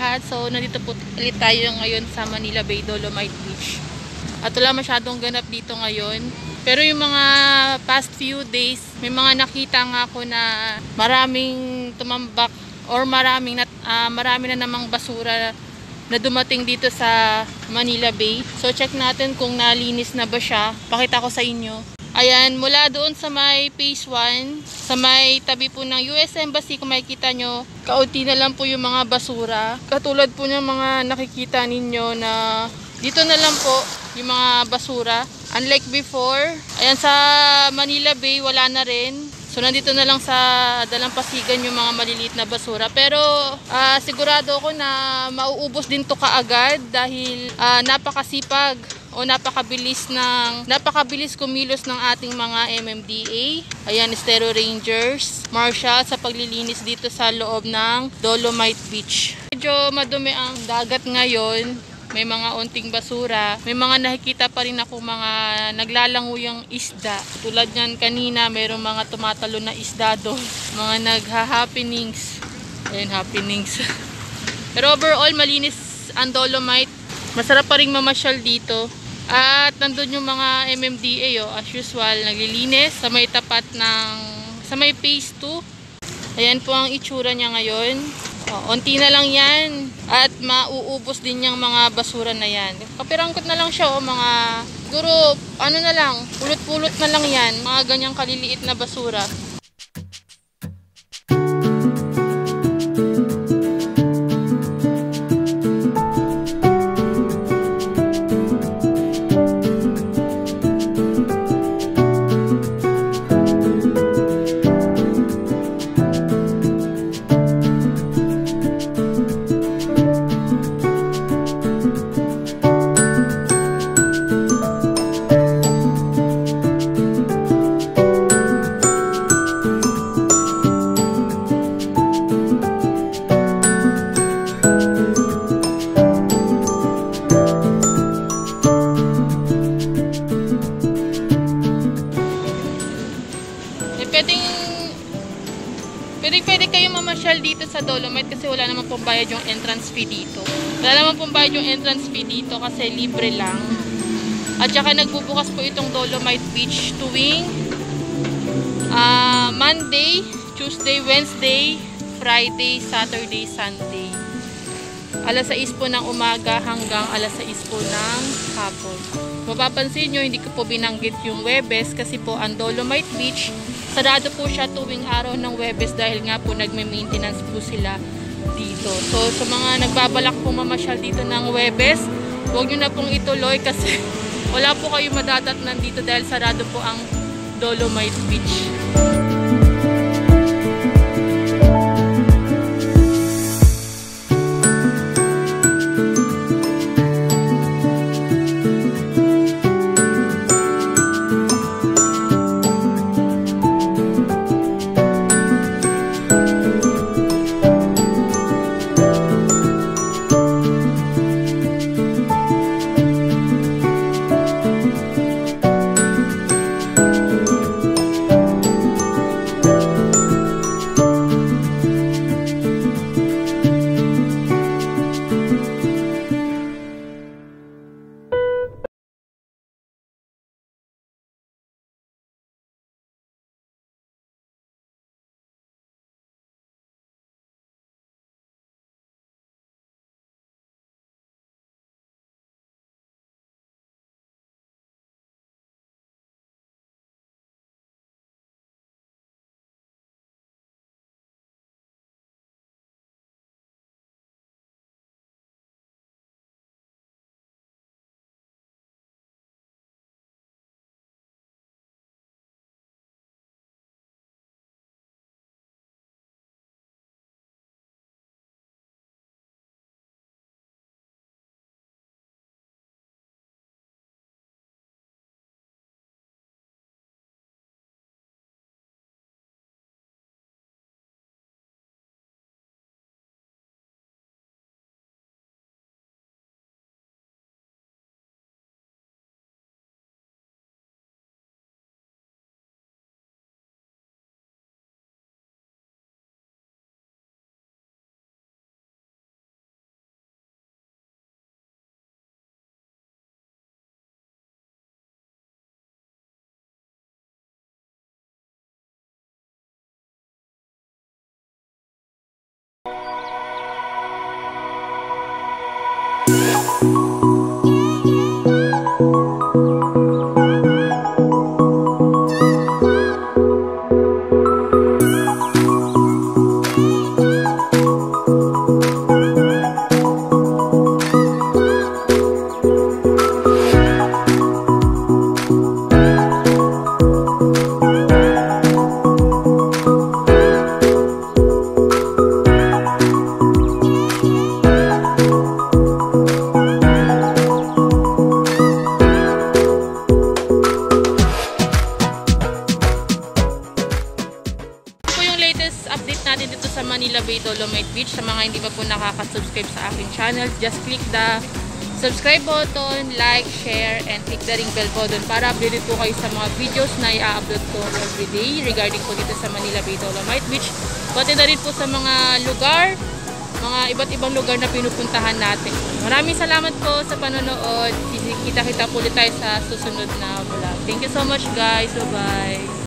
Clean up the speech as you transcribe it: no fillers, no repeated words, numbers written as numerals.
lahat. So nandito po ulit tayo ngayon sa Manila Bay, Dolomite Beach. At wala masyadong ganap dito ngayon. Pero yung mga past few days, may mga nakita nga ako na maraming tumambak or marami na namang basura na dumating dito sa Manila Bay. So check natin kung nalinis na ba siya. Pakita ko sa inyo. Ayan, mula doon sa may phase 1, sa may tabi po ng US Embassy, kung makikita nyo, kaunti na lang po yung mga basura. Katulad po ng mga nakikita ninyo na dito na lang po yung mga basura. Unlike before, ayan sa Manila Bay, wala na rin. So nandito na lang sa dalampasigan yung mga maliliit na basura. Pero sigurado ako na mauubos din to kaagad dahil napakasipag o napakabilis kumilos ng ating mga MMDA. Ayan, Estero Rangers, Marshall sa paglilinis dito sa loob ng Dolomite Beach. Medyo madumi ang dagat ngayon. May mga onting basura. May mga nakikita pa rin ako mga naglalanguyang isda. Tulad yan kanina, mayroong mga tumatalo na isda doon. Mga nagha-happenings. Ayan, happenings. Pero overall, malinis ang Dolomite. Masarap pa rin mamasyal dito. At nandun yung mga MMDA, as usual, naglilinis sa may tapat sa may phase 2. Ayan po ang itsura niya ngayon. Onti na lang yan at mauubos din yung mga basura na yan. Kapirangkot na lang siya, mga siguro ano na lang, pulot-pulot na lang yan, mga ganyang kaliliit na basura. Pwede kayong mamasyal dito sa Dolomite kasi wala naman pong bayad yung entrance fee dito. Wala naman pong bayad yung entrance fee dito kasi libre lang. At saka nagbubukas po itong Dolomite Beach tuwing Monday, Tuesday, Wednesday, Friday, Saturday, Sunday. Alas 6 po ng umaga hanggang alas 6 po ng hapon. Mapapansin nyo, hindi ko po binanggit yung Webes kasi po ang Dolomite Beach, sarado po siya tuwing araw ng Webes dahil nga po nagme-maintenance po sila dito. So sa mga nagbabalak po mamasyal dito ng Webes, huwag nyo na pong ituloy kasi wala po kayo madadatnan dito dahil sarado po ang Dolomite Beach. Manila Bay Dolomite Beach. Sa mga hindi pa po nakaka-subscribe sa aking channel, just click the subscribe button, like, share, and click the ring bell button para updated po kayo sa mga videos na i-upload ko everyday regarding po dito sa Manila Bay Dolomite Beach. Pati na rin po sa mga lugar, mga iba't ibang lugar na pinupuntahan natin. Maraming salamat po sa panonood. Kita-kita po ulit tayo sa susunod na vlog. Thank you so much guys. Bye-bye.